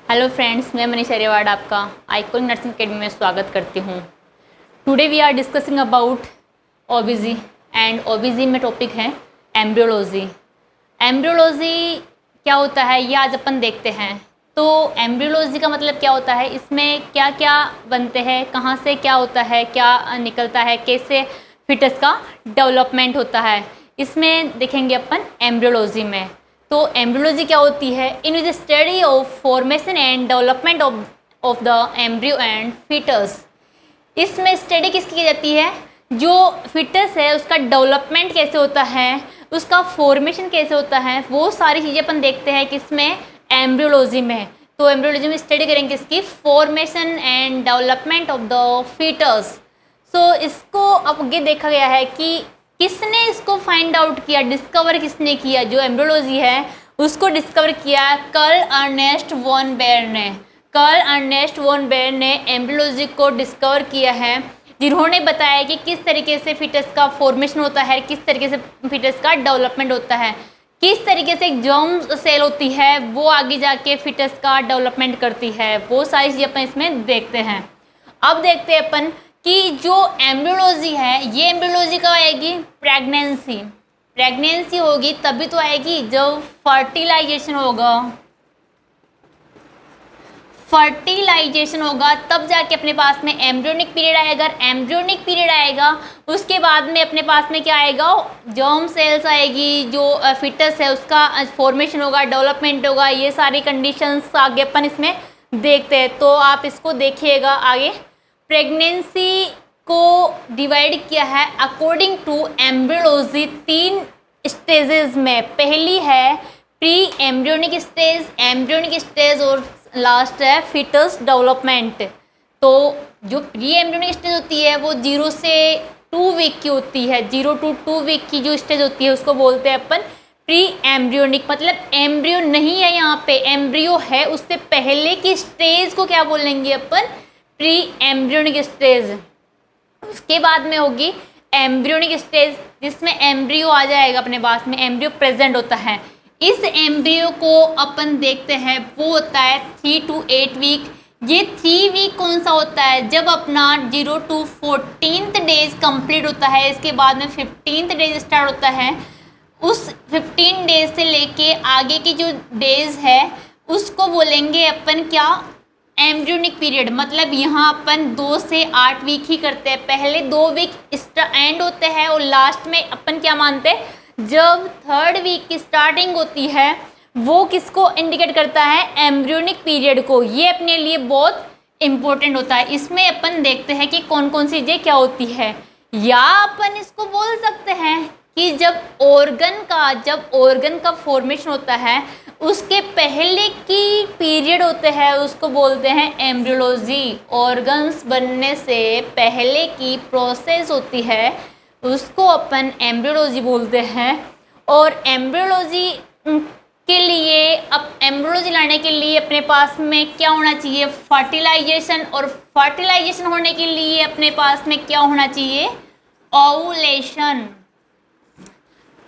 Hello friends, मैं मनीषा रेवाड़ आपका icon nursing academy में स्वागत करती हूँ। Today we are discussing about OBG and OBG में टॉपिक है एम्ब्रियोलॉजी। एम्ब्रियोलॉजी क्या होता है ये आज अपन देखते हैं। तो एम्ब्रियोलॉजी का मतलब क्या होता है, इसमें क्या क्या बनते हैं, कहाँ से क्या होता है, क्या निकलता है, कैसे फिटस का डेवलपमेंट होता है, इसमें देखेंगे अपन एम्ब्रियोलॉजी में। तो एम्ब्रियोलॉजी क्या होती है? In which study of formation and development of the embryo and foetus. इसमें स्टडी किसकी की जाती है? जो फिटस है उसका डेवलपमेंट कैसे होता है, उसका फॉर्मेशन कैसे होता है, वो सारी चीज़ें अपन देखते हैं किसमें? एम्ब्रियोलॉजी में। तो एम्ब्रियोलॉजी में स्टडी करेंगे किसकी? Formation and development of the foetus. So इसको अब आगे देखा गया है कि किसने इसको फाइंड आउट किया, डिस्कवर किसने किया? जो एम्ब्रियोलॉजी है उसको डिस्कवर किया कार्ल अर्नेस्ट वॉन बेयर ने। कार्ल अर्नेस्ट वॉन बेयर ने एम्ब्रियोलॉजी को डिस्कवर किया है, जिन्होंने बताया कि किस तरीके से फिटस का फॉर्मेशन होता है, किस तरीके से फिटस का डेवलपमेंट होता है, किस तरीके से एक जर्म सेल होती है वो आगे जाके फिटस का डेवलपमेंट करती है। वो सारी चीज़ें अपन इसमें देखते हैं। अब देखते हैं अपन कि जो एम्ब्रियोलॉजी है ये एम्ब्रियोलॉजी कब आएगी? प्रेगनेंसी होगी तभी तो आएगी जब फर्टिलाइजेशन होगा तब जाके अपने पास में एम्ब्रियोनिक पीरियड आएगा। एम्ब्रियोनिक पीरियड आएगा उसके बाद में अपने पास में क्या आएगा? जर्म सेल्स आएगी, जो फिटस है उसका फॉर्मेशन होगा, डेवलपमेंट होगा। ये सारी कंडीशंस आगे अपन इसमें देखते हैं, तो आप इसको देखिएगा आगे। प्रेगनेंसी को डिवाइड किया है अकॉर्डिंग टू एम्ब्रियोलॉजी 3 स्टेजेस में। पहली है प्री एम्ब्रियोनिक स्टेज और लास्ट है फिटस डेवलपमेंट। तो जो प्री एम्ब्रियोनिक स्टेज होती है वो 0 से 2 वीक की होती है। 0 to 2 वीक की जो स्टेज होती है उसको बोलते हैं अपन प्री एम्ब्रियोनिक। मतलब एम्ब्रियो नहीं है यहाँ पे, एम्ब्रियो है, उससे पहले की स्टेज को क्या बोलेंगे अपन? Pre embryonic stage. उसके बाद में होगी एम्ब्रियोनिक स्टेज, जिसमें एम्ब्रियो आ जाएगा अपने पास में, एम्ब्रियो प्रेजेंट होता है। इस एम्ब्रियो को अपन देखते हैं वो होता है 3 to 8 वीक। ये 3 वीक कौन सा होता है? जब अपना 0 to 14th डेज कंप्लीट होता है, इसके बाद में 15th डेज स्टार्ट होता है। उस 15 डेज से लेके आगे की जो डेज है उसको बोलेंगे अपन क्या? Embryonic period. मतलब यहाँ अपन 2 से 8 वीक ही करते हैं। पहले 2 वीक एंड होते हैं और लास्ट में अपन क्या मानते हैं? जब 3rd वीक की स्टार्टिंग होती है वो किसको इंडिकेट करता है? एम्ब्रियोनिक पीरियड को। ये अपने लिए बहुत इम्पोर्टेंट होता है। इसमें अपन देखते हैं कि कौन कौन सी चीज़ें क्या होती है। या अपन इसको बोल सकते हैं कि जब ऑर्गन का फॉर्मेशन होता है उसके पहले की पीरियड होते हैं उसको बोलते हैं एम्ब्रियोलॉजी। ऑर्गन्स बनने से पहले की प्रोसेस होती है उसको अपन एम्ब्रियोलॉजी बोलते हैं। और एम्ब्रियोलॉजी के लिए, अब एम्ब्रियोलॉजी लाने के लिए अपने पास में क्या होना चाहिए? फर्टिलाइजेशन। और फर्टिलाइजेशन होने के लिए अपने पास में क्या होना चाहिए? ओवुलेशन।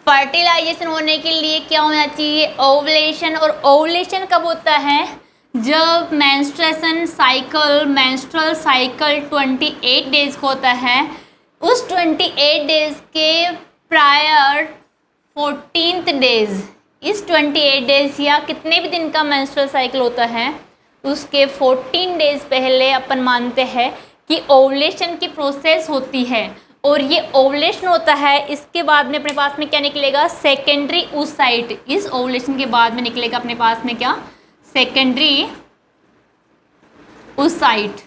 फर्टिलाइजेशन होने के लिए क्या होना चाहिए? ओवुलेशन। और ओवुलेशन कब होता है? जब मेंस्ट्रुअल साइकिल 28 डेज का होता है। उस 28 डेज के प्रायर 14th डेज, इस 28 डेज या कितने भी दिन का मेंस्ट्रुअल साइकिल होता है उसके 14 डेज पहले अपन मानते हैं कि ओवुलेशन की प्रोसेस होती है। और ये ओवुलेशन होता है, इसके बाद में अपने पास में क्या निकलेगा? Secondary oocyte। इस ओवुलेशन के बाद में निकलेगा अपने पास में क्या? Secondary oocyte।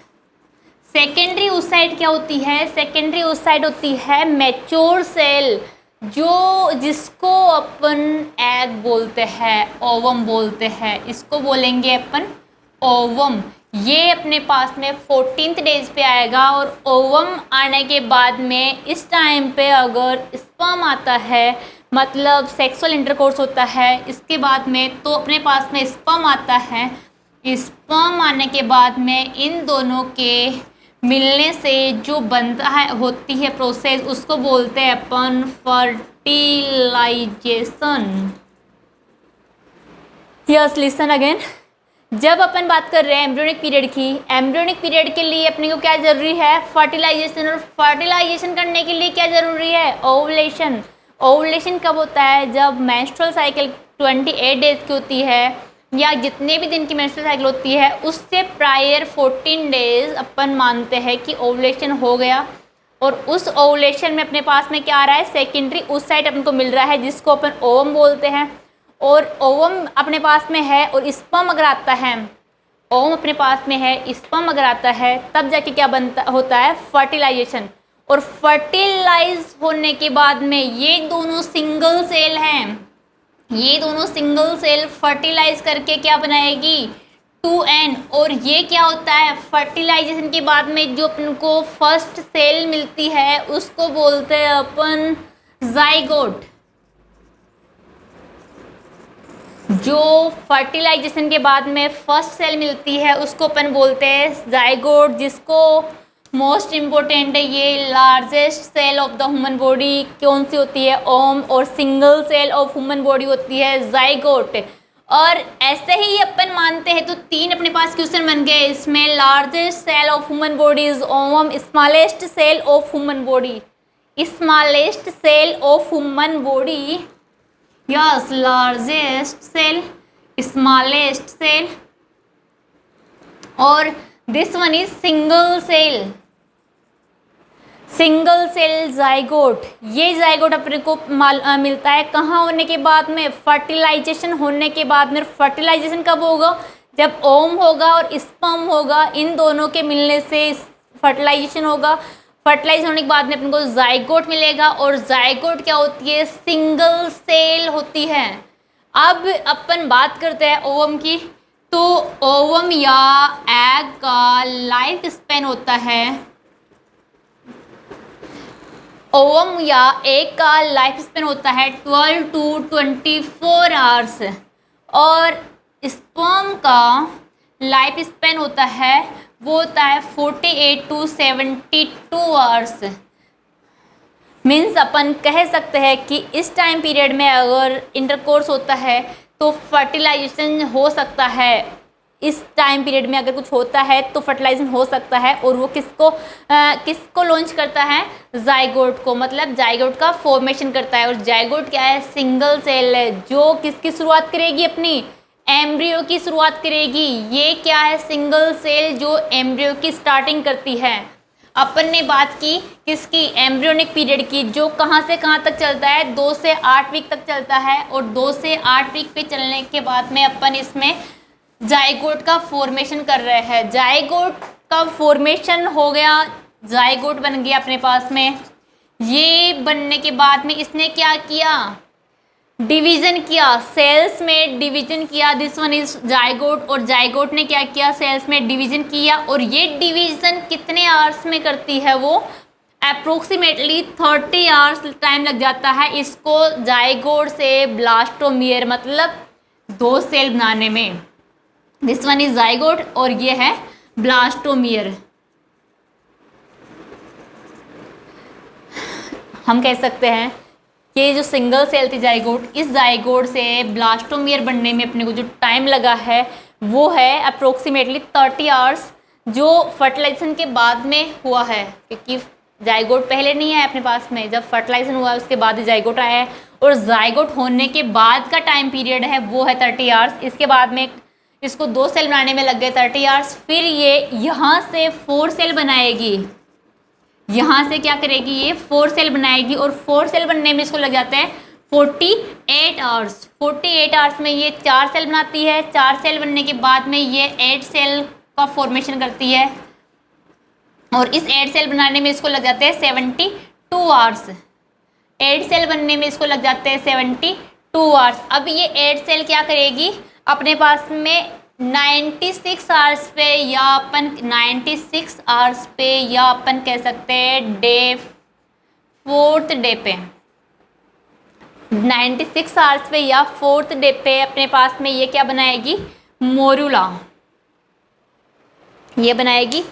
सेकेंडरी oocyte क्या होती है? सेकेंडरी oocyte होती है मैच्योर सेल, जिसको अपन एग बोलते हैं, ओवम बोलते हैं। इसको बोलेंगे अपन ओवम। ये अपने पास में 14th डेज पे आएगा। और ओवम आने के बाद में इस टाइम पे अगर स्पर्म आता है, मतलब सेक्सुअल इंटरकोर्स होता है इसके बाद में, तो अपने पास में स्पर्म आता है। स्पर्म आने के बाद में इन दोनों के मिलने से जो बनता है, होती है प्रोसेस, उसको बोलते हैं अपन फर्टिलाइजेशन। Yes, listen again. जब अपन बात कर रहे हैं एम्ब्रियोनिक पीरियड की, एम्ब्रियोनिक पीरियड के लिए अपने को क्या जरूरी है, फर्टिलाइजेशन। और फर्टिलाइजेशन करने के लिए क्या जरूरी है, ओवुलेशन। ओवुलेशन कब होता है, जब मेंस्ट्रुअल साइकिल 28 डेज की होती है, या जितने भी दिन की मेंस्ट्रुअल साइकिल होती है उससे प्रायर 14 डेज अपन मानते हैं कि ओवुलेशन हो गया। और उस ओवुलेशन में अपने पास में क्या आ रहा है, सेकेंडरी उस साइड अपन को मिल रहा है जिसको अपन ओवम बोलते हैं। और ओवम अपने पास में है और स्पर्म अगर आता है, ओवम अपने पास में है, स्पर्म अगर आता है, तब जाके क्या बनता होता है, फर्टिलाइजेशन। और फर्टिलाइज होने के बाद में ये दोनों सिंगल सेल हैं, ये दोनों सिंगल सेल फर्टिलाइज करके क्या बनाएगी, 2n। और ये क्या होता है, फर्टिलाइजेशन के बाद में जो अपन को फर्स्ट सेल मिलती है उसको बोलते हैं अपन जाइगोट। जो फर्टिलाइजेशन के बाद में फर्स्ट सेल मिलती है उसको अपन बोलते हैं जाइगोट, जिसको मोस्ट इम्पोर्टेंट है ये largest cell of the human body कौन सी होती है, ओम। और single cell of human body होती है जाइगोट। और ऐसे ही अपन मानते हैं तो 3 अपने पास क्वेश्चन बन गए इसमें, largest cell of human body is ovum, smallest cell of human body, smallest cell of human body, yes largest cell, smallest cell, और this one is single cell, single cell zygote. ये zygote अपने को मिलता है कहाँ होने के बाद में, फर्टिलाइजेशन होने के बाद में। फर्टिलाइजेशन कब होगा, जब ओम होगा और स्पर्म होगा, इन दोनों के मिलने से फर्टिलाइजेशन होगा। फर्टिलाइज होने के बाद में अपन को जाइगोट मिलेगा। और जाइगोट क्या होती है, सिंगल सेल होती है। अब अपन बात करते हैं ओवम की। तो ओवम या एग का लाइफ स्पेन होता है, ओवम या एग का लाइफ स्पेन होता है 12 to 24 आवर्स। और स्पर्म का लाइफ स्पेन होता है वो होता है 48 to 72 आवर्स। मीन्स अपन कह सकते हैं कि इस टाइम पीरियड में अगर इंटरकोर्स होता है तो फर्टिलाइजेशन हो सकता है। इस टाइम पीरियड में अगर कुछ होता है तो फर्टिलाइजेशन हो सकता है। और वो किसको लॉन्च करता है, जाइगोट को, मतलब जाइगोट का फॉर्मेशन करता है। और जाइगोट क्या है, सिंगल सेल है जो किसकी शुरुआत करेगी, अपनी एम्ब्रियो की शुरुआत करेगी। ये क्या है, सिंगल सेल जो एम्ब्रियो की स्टार्टिंग करती है। अपन ने बात की किसकी, एम्ब्रियोनिक पीरियड की, जो कहाँ से कहाँ तक चलता है, 2 से 8 वीक तक चलता है। और 2 से 8 वीक पे चलने के बाद में अपन इसमें जाइगोट का फॉर्मेशन कर रहे हैं। जाइगोट का फॉर्मेशन हो गया, जाइगोट बन गया अपने पास में। ये बनने के बाद में इसने क्या किया, डिवीजन किया, सेल्स में डिवीजन किया। This one is zygote. और जाइगोट ने क्या किया, सेल्स में डिवीजन किया। और ये डिवीजन कितने आवर्स में करती है, वो अप्रोक्सीमेटली 30 आवर्स टाइम लग जाता है इसको जाइगोट से ब्लास्टोमियर मतलब 2 सेल बनाने में। दिस वन इज जाइगोट और ये है ब्लास्टोमियर। हम कह सकते हैं कि जो सिंगल सेल थी जाइगोट, इस जाइगोट से ब्लास्टोमियर बनने में अपने को जो टाइम लगा है वो है अप्रोक्सीमेटली 30 आवर्स, जो फर्टिलाइजेशन के बाद में हुआ है। क्योंकि जाइगोट पहले नहीं आया अपने पास में, जब फर्टिलाइजेशन हुआ उसके बाद ही जाइगोट आया है। और जाइगोट होने के बाद का टाइम पीरियड है वो है 30 आवर्स। इसके बाद में इसको 2 सेल बनाने में लग गए 30 आवर्स। फिर ये यहाँ से 4 सेल बनाएगी, यहाँ से क्या करेगी, ये 4 सेल बनाएगी। और 4 सेल बनने में इसको लग जाते हैं 48 आवर्स। 48 आवर्स में ये 4 सेल बनाती है। 4 सेल बनने के बाद में ये 8 सेल का फॉर्मेशन करती है। और इस 8 सेल बनाने में इसको लग जाते हैं 72 आवर्स। 8 सेल बनने में इसको लग जाते हैं 72 आवर्स। अब ये 8 सेल क्या करेगी, अपने पास में 96 आवर्स पे या अपन 96 आवर्स पे या अपन कह सकते हैं डे 4th डे पे 96 आवर्स पे या 4th डे पे अपने पास में ये क्या बनाएगी, मोरूला। ये बनाएगी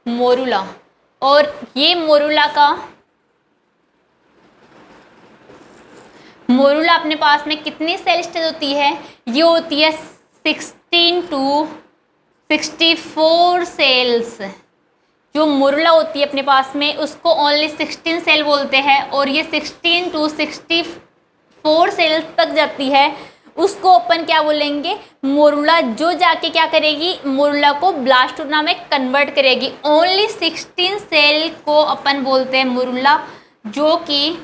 मोरूला। और ये मोरूला अपने पास में कितनी सेल स्टेज होती है, ये होती है 16 to 64 सेल्स, जो मोरुला होती है अपने पास में उसको ओनली 16 सेल बोलते हैं, और ये 16 टू 64 सेल्स तक जाती है उसको अपन क्या बोलेंगे, मोरुला, जो जाके क्या करेगी, मोरुला को ब्लास्टुला में कन्वर्ट करेगी। ओनली 16 सेल को अपन बोलते हैं मोरुला, जो कि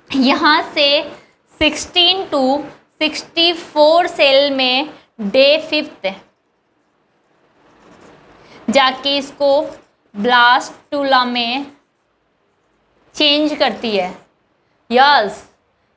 यहाँ से 16 टू 64 सेल में डे 5 जाके इसको ब्लास्टुला में चेंज करती है। यस,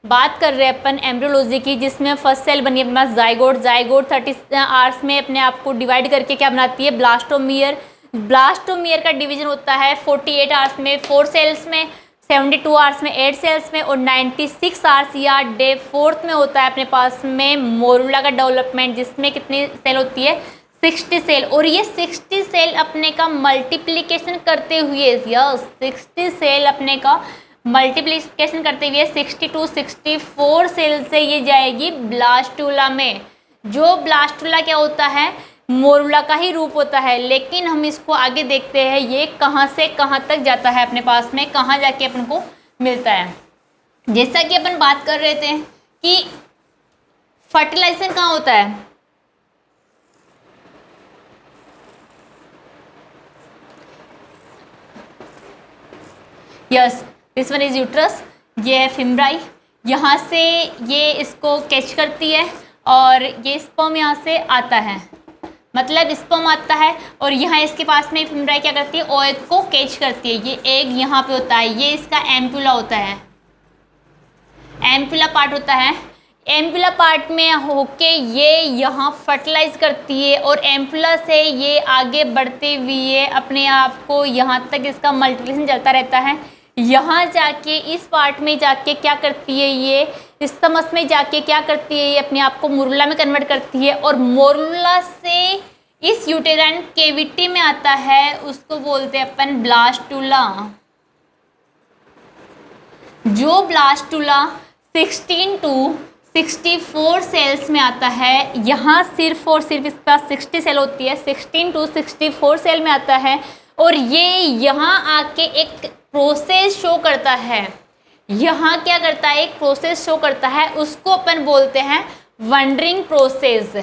बात कर रहे हैं अपन एम्ब्रियोलॉजी की, जिसमें फर्स्ट सेल बनी है अपने पास जाइगोट। जाइगोट 30 आवर्स में अपने आप को डिवाइड करके क्या बनाती है, ब्लास्टोमियर। ब्लास्टोमियर का डिवीजन होता है 48 आवर्स में 4 सेल्स में, 72 आवर्स में 8 सेल्स में, और 96 आवर्स या डे 4 में होता है अपने पास में मोरुला का डेवलपमेंट, जिसमें कितनी सेल होती है, 60 सेल। और ये 60 सेल अपने का मल्टीप्लिकेशन करते हुए, यस 60 सेल अपने का मल्टीप्लिकेशन करते हुए 60 टू 64 सेल से ये जाएगी ब्लास्टुला में। जो ब्लास्टुला क्या होता है, मोरुला का ही रूप होता है, लेकिन हम इसको आगे देखते हैं ये कहाँ से कहाँ तक जाता है अपने पास में, कहाँ जाके अपन को मिलता है। जैसा कि अपन बात कर रहे थे कि फर्टिलाइजेशन कहाँ होता है, yes this one is uterus, ये है फिम्ब्राई, यहाँ से ये इसको कैच करती है और ये स्पर्म यहाँ से आता है, मतलब स्पर्म आता है और यहाँ इसके पास में फिम्ब्राई क्या करती है, ओ एग को कैच करती है। ये एग यहाँ पे होता है, ये इसका एम्पुला होता है, एम्पुला पार्ट होता है। एम्पुला पार्ट में होके ये यहाँ फर्टिलाइज करती है और एम्पुला से ये आगे बढ़ते हुए अपने आप को यहाँ तक इसका मल्टीप्लिकेशन चलता रहता है। यहाँ जाके इस पार्ट में जाके क्या करती है, ये स्टमस में जाके क्या करती है, ये अपने आप को मोरुला में कन्वर्ट करती है और मोरुला से इस यूटेराइन केविटी में आता है, उसको बोलते हैं अपन ब्लास्टुला। जो ब्लास्टुला 16 टू 64 सेल्स में आता है, यहाँ सिर्फ और सिर्फ इसके पास 60 सेल होती है, 16 टू 64 सेल में आता है और ये यहाँ आके एक प्रोसेस शो करता है। यहाँ क्या करता है, एक प्रोसेस शो करता है, उसको अपन बोलते हैं वंडरिंग प्रोसेस।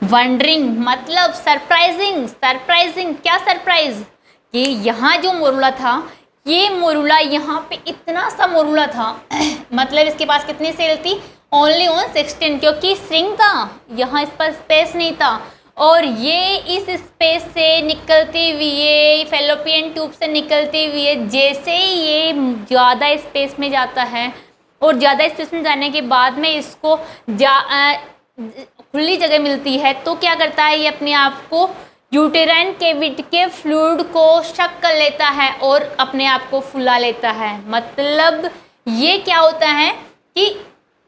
वंडरिंग मतलब सरप्राइजिंग। सरप्राइजिंग क्या सरप्राइज, कि यहाँ जो मोरुला था, ये मोरुला यहाँ पे इतना सा मोरुला था मतलब इसके पास कितनी सेल थी, ओनली ऑन 16, क्योंकि स्ट्रिंग था, यहाँ इस पर स्पेस नहीं था और ये इस स्पेस से निकलते हुए, फैलोपियन ट्यूब से निकलते हुए जैसे ही ये ज़्यादा स्पेस में जाता है और ज़्यादा स्पेस में जाने के बाद में इसको खुली जगह मिलती है, तो क्या करता है, ये अपने आप को यूटेराइन केविटी के फ्लूइड को शक कर लेता है और अपने आप को फुला लेता है। मतलब ये क्या होता है कि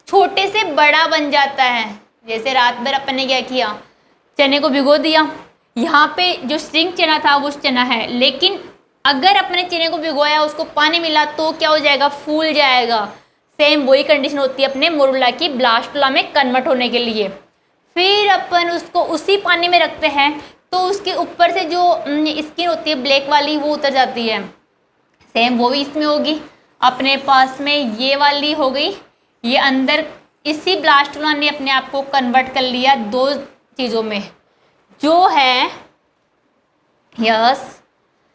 छोटे से बड़ा बन जाता है। जैसे रात भर अपन ने क्या किया, चने को भिगो दिया, यहाँ पे जो स्ट्रिंग चना था वो चना है, लेकिन अगर अपने चने को भिगोया, उसको पानी मिला तो क्या हो जाएगा, फूल जाएगा। सेम वही कंडीशन होती है अपने मोरुला की ब्लास्टुला में कन्वर्ट होने के लिए। फिर अपन उसको उसी पानी में रखते हैं तो उसके ऊपर से जो स्किन होती है ब्लैक वाली वो उतर जाती है। सेम वो भी इसमें होगी, अपने पास में ये वाली हो गई, ये अंदर इसी ब्लास्टुला ने अपने आप को कन्वर्ट कर लिया दो चीज़ों में, जो है यस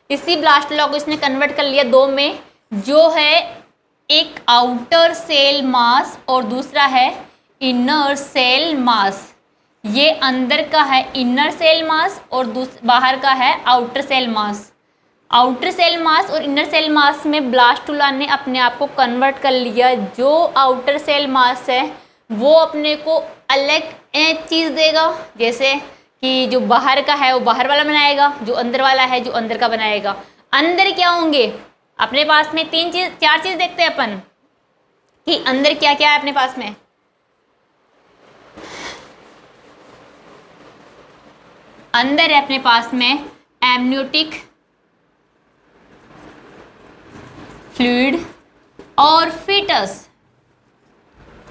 इसी ब्लास्टुला को इसने कन्वर्ट कर लिया दो में, जो है एक आउटर सेल मास और दूसरा है इनर सेल मास। ये अंदर का है इनर सेल मास और बाहर का है outer cell mass. Outer cell mass और इनर सेल मास में ब्लास्टुला ने अपने आप को कन्वर्ट कर लिया। जो आउटर सेल मास है वो अपने को अलग चीज़ देगा, जैसे कि जो बाहर का है वो बाहर वाला बनाएगा, जो अंदर वाला है जो अंदर का बनाएगा। अंदर क्या होंगे अपने पास में, चार चीज़ देखते हैं अपन कि अंदर क्या क्या है अपने पास में। अंदर है अपने पास में एमनियोटिक फ्लूइड, और फीटस।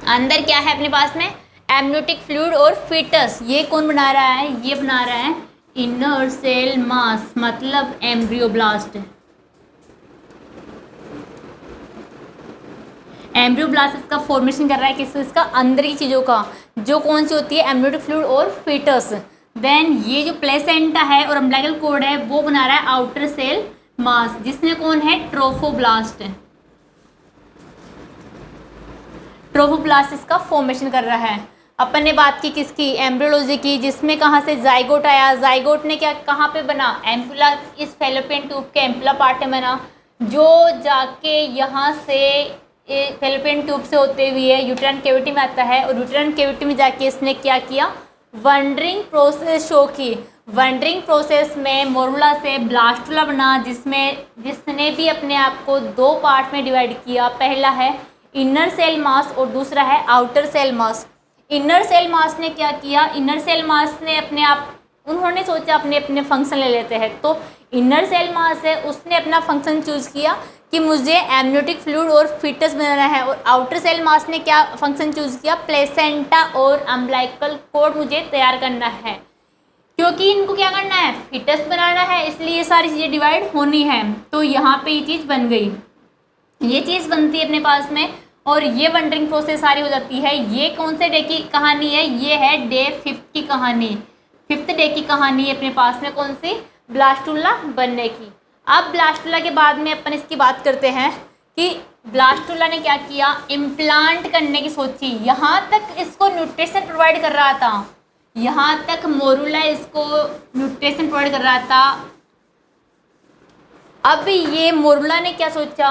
अंदर क्या है अपने पास में, एमनियोटिक फ्लूइड और फीटस। ये कौन बना रहा है, ये बना रहा है इनर सेल मास, मतलब एम्ब्रियोब्लास्ट। एम्ब्रियोब्लास्ट इसका फॉर्मेशन कर रहा है किस, इसका अंदर की चीज़ों का, जो कौन सी होती है, एमनियोटिक फ्लूइड और फीटस। देन ये जो प्लेसेंटा है और अम्बिलिकल कॉर्ड है वो बना रहा है आउटर सेल मास, जिसमें कौन है, ट्रोफोब्लास्ट। ट्रोफोब्लास्ट इसका फॉर्मेशन कर रहा है। अपन ने बात की किसकी, एम्ब्रियोलॉजी की, जिसमें कहाँ से जाइगोट आया, जाइगोट ने क्या कहाँ पे बना, एम्पुला, इस फैलोपियन ट्यूब के एम्पुला पार्ट में बना, जो जाके यहाँ से फैलोपियन ट्यूब से होते हुए यूट्राइन कैविटी में आता है, और यूट्राइन कैविटी में जाके इसने क्या किया, वंडरिंग प्रोसेस शो की। वंडरिंग प्रोसेस में मोरुला से ब्लास्टुला बना, जिसने भी अपने आप को दो पार्ट में डिवाइड किया। पहला है इनर सेल मास और दूसरा है outer cell mass. Inner cell mass ने क्या किया, इनर सेल मास ने अपने आप, उन्होंने सोचा अपने अपने फंक्शन ले लेते हैं, तो इनर सेल मास है उसने अपना फंक्शन चूज किया कि मुझे एमनियोटिक फ्लूइड और फीटस बनाना है, और आउटर सेल मास ने क्या फंक्शन चूज किया, प्लेसेंटा और अम्बिलिकल कॉर्ड मुझे तैयार करना है, क्योंकि इनको क्या करना है, फीटस बनाना है, इसलिए ये सारी चीज़ें डिवाइड होनी है। तो यहाँ पे ये चीज़ बन गई, ये चीज़ बनती है अपने पास में, और ये वंडरिंग प्रोसेस सारी हो जाती है। ये कौन से डे की कहानी है, ये है डे 5 की कहानी, 5th डे की कहानी है अपने पास में, कौन सी, ब्लास्टुला बनने की। अब ब्लास्टुला के बाद में अपन इसकी बात करते हैं कि ब्लास्टुला ने क्या किया, इम्प्लांट करने की सोची। यहाँ तक इसको न्यूट्रिशन प्रोवाइड कर रहा था, यहाँ तक मोरुला इसको न्यूट्रिशन प्रोवाइड कर रहा था। अब ये मोरुला ने क्या सोचा,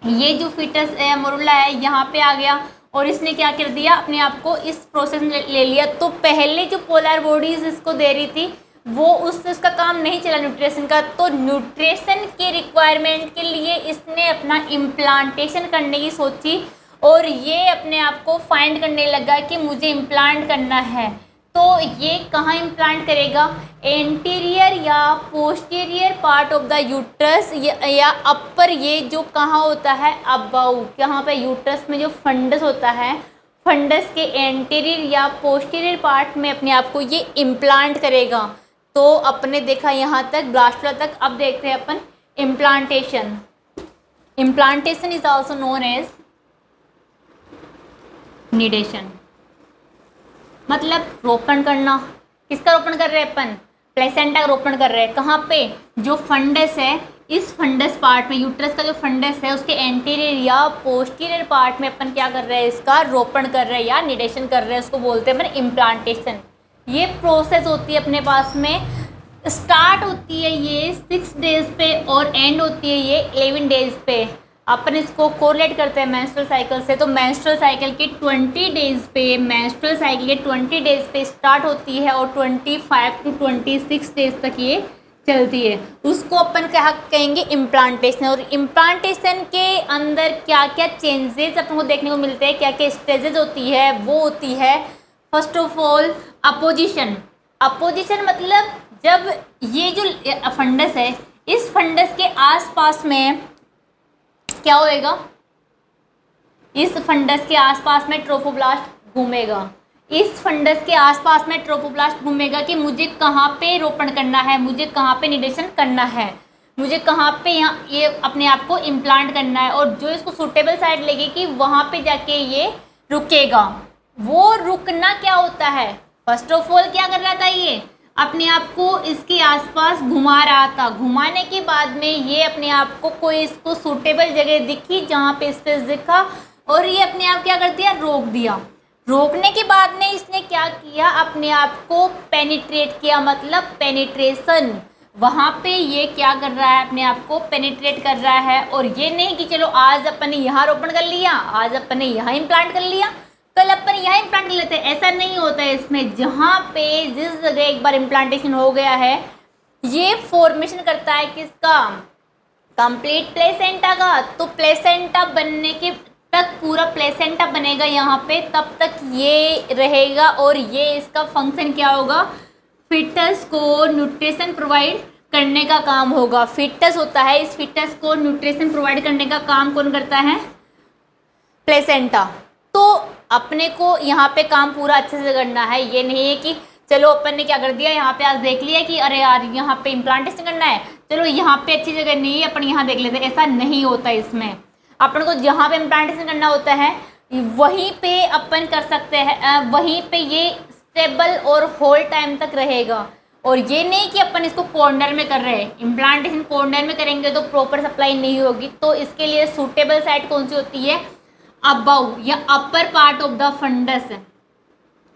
ये जो फीटस है, मोरुला है, यहाँ पे आ गया और इसने क्या कर दिया, अपने आप को इस प्रोसेस में ले लिया। तो पहले जो पोलर बॉडीज इसको दे रही थी वो उसका काम नहीं चला न्यूट्रिशन का, तो न्यूट्रिशन की रिक्वायरमेंट के लिए इसने अपना इम्प्लांटेशन करने की सोची, और ये अपने आप को फाइंड करने लगा कि मुझे इम्प्लांट करना है। तो ये कहाँ इम्प्लांट करेगा, एंटीरियर या posterior part of the uterus, या अपर, ये जो कहाँ होता है, अबाउ, यहाँ पे यूट्रस में जो फंडस होता है, फंडस के एंटीरियर या पोस्टीरियर पार्ट में अपने आप को ये इम्प्लांट करेगा। तो अपने देखा यहाँ तक ब्लास्टुला तक। अब देखते हैं अपन implantation. Implantation is also known as nidation, मतलब रोपण करना। किसका रोपण कर रहे हैं अपन, प्लेसेंटा का रोपण कर रहे हैं। कहाँ पे, जो फंडस है, इस फंडस पार्ट में, यूट्रस का जो फंडस है उसके एंटीरियर या पोस्टीरियर पार्ट में अपन क्या कर रहे हैं, इसका रोपण कर रहे हैं या निडेशन कर रहे हैं, उसको बोलते हैं अपन इम्प्लांटेशन। ये प्रोसेस होती है अपने पास में, स्टार्ट होती है ये 6 डेज पे और एंड होती है ये 11 डेज पे। अपन इसको कोरिलेट करते हैं मेंस्ट्रुअल साइकिल से, तो मेंस्ट्रुअल साइकिल के 20 डेज पे, मेंस्ट्रुअल साइकिल के 20 डेज पे स्टार्ट होती है और 25 to 26 डेज तक ये चलती है। उसको अपन क्या कहेंगे, इम्प्लांटेशन। और इम्प्लांटेशन के अंदर क्या क्या चेंजेस अपन को देखने को मिलते हैं, क्या क्या स्टेजेस होती है, वो होती है first of all opposition. Opposition मतलब जब ये जो फंडस है, इस फंडस के आसपास में क्या होएगा, इस फंडस के आसपास में ट्रोफोब्लास्ट घूमेगा। इस फंडस के आसपास में ट्रोफोब्लास्ट घूमेगा कि मुझे कहाँ पे रोपण करना है, मुझे कहाँ पे निडेशन करना है, मुझे कहाँ पे यहाँ ये अपने आप को इम्प्लांट करना है, और जो इसको सूटेबल साइड लगेगी वहाँ पे जाके ये रुकेगा। वो रुकना क्या होता है, फर्स्ट ऑफ ऑल क्या कर रहा था, ये अपने आप को इसके आसपास घुमा रहा था। घुमाने के बाद में ये अपने आप को कोई इसको सूटेबल जगह दिखी जहाँ पे स्पेस दिखा, और ये अपने आप क्या कर दिया, रोक दिया। रोकने के बाद में इसने क्या किया, अपने आप को पेनिट्रेट किया, मतलब पेनिट्रेशन। वहाँ पे ये क्या कर रहा है, अपने आप को पेनिट्रेट कर रहा है। और ये नहीं कि चलो आज अपन ने यहाँ रोपण कर लिया, आज अपन ने यहाँ इम्प्लांट कर लिया, कल अपन यहाँ इम्प्लांट कर लेते हैं, ऐसा नहीं होता है इसमें। जहाँ पे जिस जगह एक बार इम्प्लांटेशन हो गया है, ये फॉर्मेशन करता है किसका, कंप्लीट प्लेसेंटा का। तो प्लेसेंटा बनने के तक, पूरा प्लेसेंटा बनेगा यहाँ पे, तब तक ये रहेगा, और ये इसका फंक्शन क्या होगा, फिटस को न्यूट्रिशन प्रोवाइड करने का काम होगा। फिटस होता है, इस फिटस को न्यूट्रिशन प्रोवाइड करने का काम कौन करता है? प्लेसेंटा। तो अपने को यहाँ पे काम पूरा अच्छे से करना है। ये नहीं है कि चलो अपन ने क्या कर दिया, यहाँ पे आज देख लिया कि अरे यार यहाँ पे इम्प्लांटेशन करना है, चलो यहाँ पे अच्छी जगह नहीं है अपन यहाँ देख लेते हैं। ऐसा नहीं होता इसमें। अपन को जहाँ पे इम्प्लांटेशन करना होता है वहीं पे अपन कर सकते हैं, वहीं पे ये स्टेबल और होल टाइम तक रहेगा। और ये नहीं कि अपन इसको कॉर्नर में कर रहे हैं। इम्प्लांटेशन कॉर्नर में करेंगे तो प्रॉपर सप्लाई नहीं होगी। तो इसके लिए सूटेबल साइट कौन सी होती है? अबव या upper part of the fundus,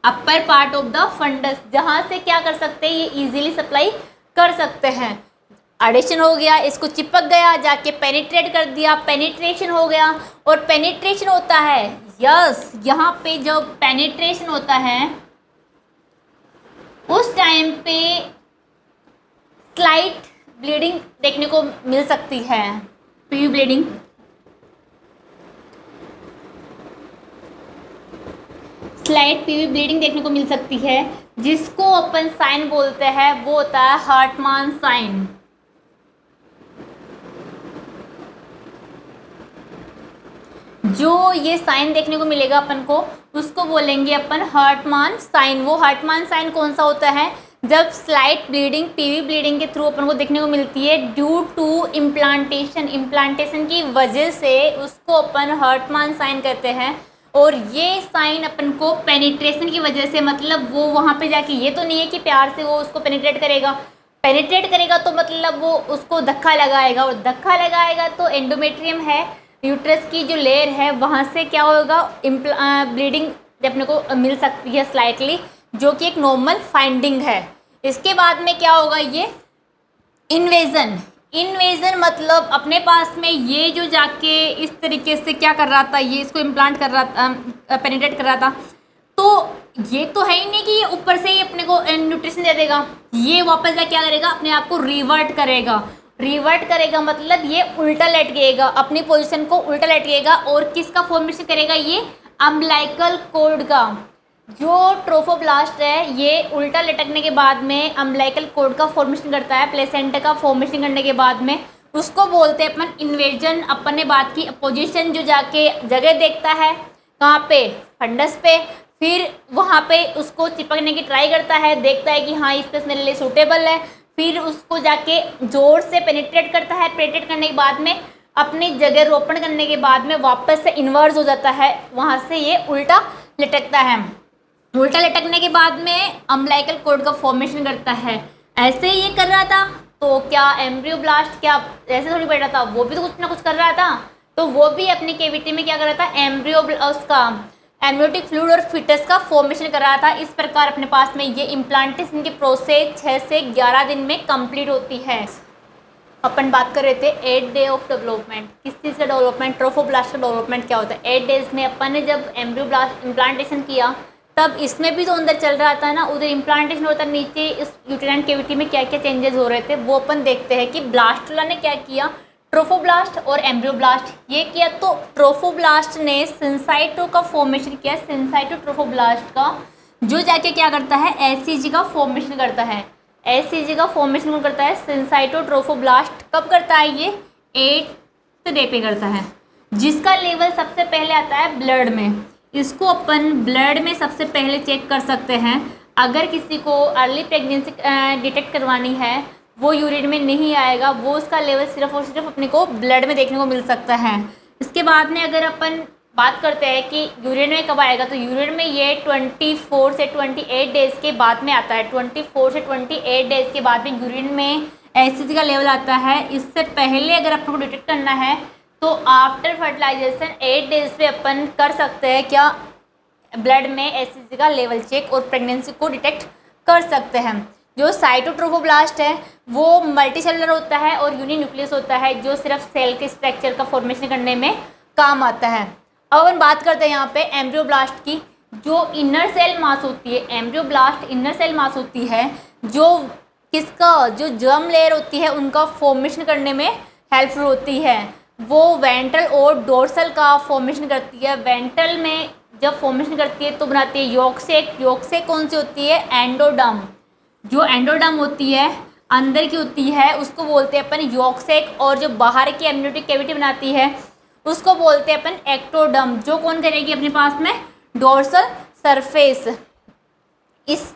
upper part of the fundus, जहाँ से क्या कर सकते हैं, ये इजीली सप्लाई कर सकते हैं। एडिशन हो गया, इसको चिपक गया, जाके पेनिट्रेट कर दिया, पेनिट्रेशन हो गया। और पेनिट्रेशन होता है, यस, यहाँ पे जो पेनिट्रेशन होता है उस टाइम पे स्लाइट ब्लीडिंग देखने को मिल सकती है। PV bleeding, slight PV bleeding देखने को मिल सकती है, जिसको अपन साइन बोलते हैं, वो होता है हार्टमान साइन। जो ये साइन देखने को मिलेगा अपन को, उसको बोलेंगे अपन हार्टमान साइन। वो हार्टमान साइन कौन सा होता है? जब स्लाइट ब्लीडिंग पीवी ब्लीडिंग के थ्रू अपन को देखने को मिलती है ड्यू टू इम्प्लांटेशन, इम्प्लांटेशन की वजह से उसको अपन हार्टमान साइन कहते हैं। और ये साइन अपन को पेनिट्रेशन की वजह से, मतलब वो वहाँ पे जाके, ये तो नहीं है कि प्यार से वो उसको पेनिट्रेट करेगा, पेनिट्रेट करेगा तो मतलब वो उसको धक्का लगाएगा, और धक्का लगाएगा तो एंडोमेट्रियम है, यूट्रस की जो लेयर है, वहाँ से क्या होगा, ब्लीडिंग अपने को मिल सकती है स्लाइटली, जो कि एक नॉर्मल फाइंडिंग है। इसके बाद में क्या होगा, ये इन्वेजन। इन्वेजन मतलब अपने पास में ये जो जाके इस तरीके से क्या कर रहा था, ये इसको इम्प्लांट कर रहा था, पेनिट्रेट कर रहा था, तो ये तो है ही नहीं कि ये ऊपर से ही अपने को न्यूट्रिशन दे देगा। ये वापस जा क्या करेगा, अपने आप को रिवर्ट करेगा। रिवर्ट करेगा मतलब ये उल्टा लटकेगा, अपनी पोजीशन को उल्टा लटकेगा। और किसका फॉर्मेशन करेगा, ये अम्बिलाइकल कॉर्ड का। जो ट्रोफोब्लास्ट है ये उल्टा लटकने के बाद में अम्बिलाइकल कॉर्ड का फॉर्मेशन करता है, प्लेसेंटा का फॉर्मेशन करने के बाद में उसको बोलते हैं अपन इन्वेजन। अपन ने बात की पोजीशन, जो जाके जगह देखता है कहाँ पे, फंडस पे, फिर वहाँ पे उसको चिपकने की ट्राई करता है, देखता है कि हाँ इस स्पेस मेरे लिए सूटेबल है, फिर उसको जाके जोर से पेनिट्रेट करता है। पेनिट्रेट करने के बाद में अपनी जगह रोपण करने के बाद में वापस से इन्वर्स हो जाता है, वहाँ से ये उल्टा लटकता है। उल्टा लटकने के बाद में अम्बिलाइकल कॉर्ड का फॉर्मेशन करता है। ऐसे ही ये कर रहा था, तो क्या एम्ब्रियोब्लास्ट क्या ऐसे थोड़ी बैठा था, वो भी तो कुछ ना कुछ कर रहा था। तो वो भी अपनी केविटी में क्या कर रहा था, उसका एम्नियोटिक फ्लूइड और फिटस का फॉर्मेशन कर रहा था। इस प्रकार अपने पास में ये इम्प्लांटेशन की प्रोसेस 6 से 11 दिन में कंप्लीट होती है। अपन बात कर रहे थे 8 डे ऑफ डेवलपमेंट। किस चीज़ का डेवलपमेंट, ट्रोफोब्लास्ट का डेवलपमेंट क्या होता है। 8 डेज में अपन ने जब एम्ब्रियोब्लास्ट इम्प्लांटेशन किया, तब इसमें भी तो अंदर चल रहा था ना, उधर इम्प्लांटेशन होता, नीचे इस यूटेराइन कैविटी में क्या क्या चेंजेस हो रहे थे, वो अपन देखते हैं कि ब्लास्टुला ने क्या किया, ट्रोफोब्लास्ट और एम्ब्रियोब्लास्ट ये किया। तो ट्रोफोब्लास्ट ने सिंसाइटो का फॉर्मेशन किया, सिंसाइटो ट्रोफोब्लास्ट का, जो जाके क्या करता है, एससीजी का फॉर्मेशन करता है। एससीजी का फॉर्मेशन कौन करता है, सिंसाइटो ट्रोफोब्लास्ट। कब करता है ये, 8th डे पे करता है, जिसका लेवल सबसे पहले आता है ब्लड में। इसको अपन ब्लड में सबसे पहले चेक कर सकते हैं। अगर किसी को अर्ली प्रेगनेंसी डिटेक्ट करवानी है, वो यूरिन में नहीं आएगा, वो उसका लेवल सिर्फ और सिर्फ अपने को ब्लड में देखने को मिल सकता है। इसके बाद में अगर अपन बात करते हैं कि यूरिन में कब आएगा, तो यूरिन में ये 24 से 28 डेज़ के बाद में आता है। 24 से 28 डेज़ के बाद में यूरिन में एसिड का लेवल आता है। इससे पहले अगर अपन को डिटेक्ट करना है तो आफ्टर फर्टिलाइजेशन 8 डेज पे अपन कर सकते हैं क्या, ब्लड में एसिड का लेवल चेक और प्रेगनेंसी को डिटेक्ट कर सकते हैं। जो साइटोट्रोफोब्लास्ट है वो मल्टीसेलुलर होता है और यूनिन्यूक्लियस होता है, जो सिर्फ सेल के स्ट्रक्चर का फॉर्मेशन करने में काम आता है। अब अपन बात करते हैं यहाँ पे एम्ब्रियोब्लास्ट की। जो इनर सेल मास होती है, एम्ब्रियोब्लास्ट इनर सेल मास होती है, जो किसका, जो जर्म लेयर होती है उनका फॉर्मेशन करने में हेल्पफुल होती है। वो वेंट्रल और डोर्सल का फॉर्मेशन करती है। वेंट्रल में जब फॉर्मेशन करती है तो बनाती है योक सेक। योक सेक कौन सी होती है, एंडोडर्म। जो एंडोडर्म होती है अंदर की होती है उसको बोलते हैं अपन यॉर्क सैक, और जो बाहर की एम्ब्रियोनिक कैविटी बनाती है उसको बोलते हैं अपन एक्टोडर्म, जो कौन करेगी अपने पास में डोर्सल सरफेस। इस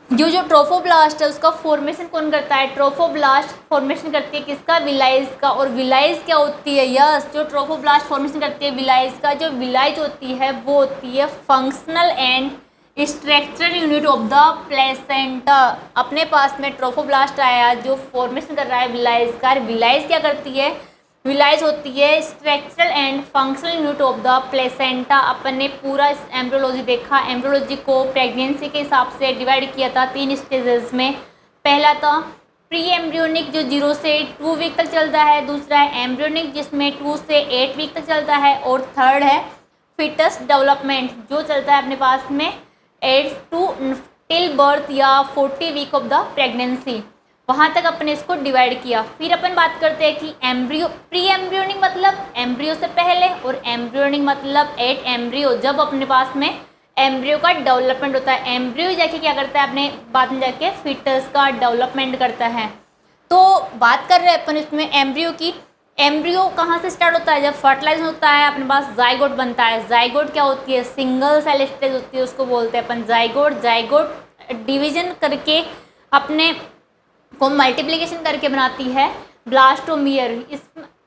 जो ट्रोफोब्लास्ट है उसका फॉर्मेशन कौन करता है, ट्रोफोब्लास्ट फॉर्मेशन करती है किसका, विलाइज का। और विलाइज क्या होती है, यस जो ट्रोफोब्लास्ट फॉर्मेशन करती है विलाइज का, जो विलाइज होती है वो होती है functional and structural unit of the placenta. अपने पास में ट्रोफोब्लास्ट आया जो फॉर्मेशन कर रहा है विलाइज का। विलाइज क्या करती है, विलाइज होती है structural and functional unit of the placenta. अपन ने पूरा एम्ब्रियोलॉजी देखा, एम्ब्रियोलॉजी को प्रेगनेंसी के हिसाब से डिवाइड किया था 3 स्टेजेस में। पहला था प्री एम्ब्रियोनिक जो 0 से 2 वीक तक चलता है, दूसरा है एम्ब्रियोनिक जिसमें 2 से 8 वीक तक चलता है, और थर्ड है फिटस डेवलपमेंट जो चलता है अपने पास में 8 टू टिल बर्थ या 40 वीक ऑफ द प्रेगनेंसी। वहाँ तक अपन इसको डिवाइड किया। फिर अपन बात करते हैं कि एम्ब्रियो, प्री एम्ब्रियोनिक मतलब एम्ब्रियो से पहले, और एम्ब्रियोनिक मतलब एट एम्ब्रियो जब अपने पास में एम्ब्रियो का डेवलपमेंट होता है। एम्ब्रियो जाके क्या करता है अपने बाद में जाके फिटस का डेवलपमेंट करता है। तो बात कर रहे हैं अपन इसमें एम्ब्रियो की। एम्ब्रियो कहाँ से स्टार्ट होता है, जब फर्टिलाइज होता है अपने पास जाइगोट बनता है। जाइगोट क्या होती है, सिंगल सेल स्टेज होती है, उसको बोलते हैं अपन जाइगोट। जाइगोट डिवीजन करके अपने को मल्टीप्लिकेशन करके बनाती है ब्लास्टोमियर। इस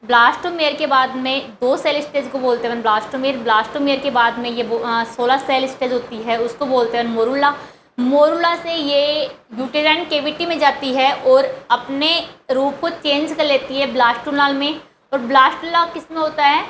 ब्लास्टोमियर के बाद में 2 सेल स्टेज को बोलते हैं ब्लास्टोमियर। ब्लास्टोमियर के बाद में ये 16 सेल स्टेज होती है उसको बोलते हैं मोरुला। मोरुला से ये यूटेराइन केविटी में जाती है और अपने रूप को चेंज कर लेती है ब्लास्टोलाल में। और ब्लास्टोला किस में होता है,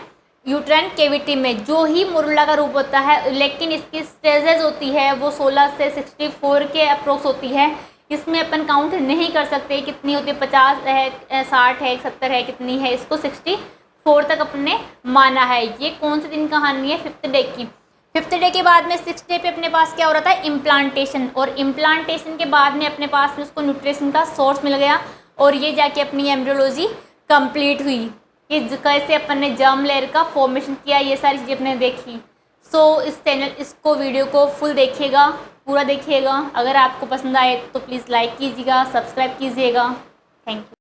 यूटेराइन केविटी में, जो ही मोरुला का रूप होता है। लेकिन इसकी स्टेजेस होती है वो 16 से 64 के अप्रोक्स होती है। इसमें अपन काउंट नहीं कर सकते कितनी होती है, 50 है, 60 है, 70 है, कितनी है, इसको 64 तक अपने माना है। ये कौन से दिन कहानी है, 5th डे की। 5th डे के बाद में 6th डे पे अपने पास क्या हो रहा था, इम्प्लांटेशन। और इम्प्लांटेशन के बाद में अपने पास में उसको न्यूट्रिशन का सोर्स मिल गया और ये जाके अपनी एम्ब्रियोलॉजी कंप्लीट हुई कि कैसे अपन ने जर्म लेयर का फॉर्मेशन किया, ये सारी चीज़ें अपने देखी। सो इस चैनल इसको वीडियो को फुल देखिएगा, पूरा देखिएगा। अगर आपको पसंद आए तो प्लीज़ लाइक कीजिएगा, सब्सक्राइब कीजिएगा। Thank you.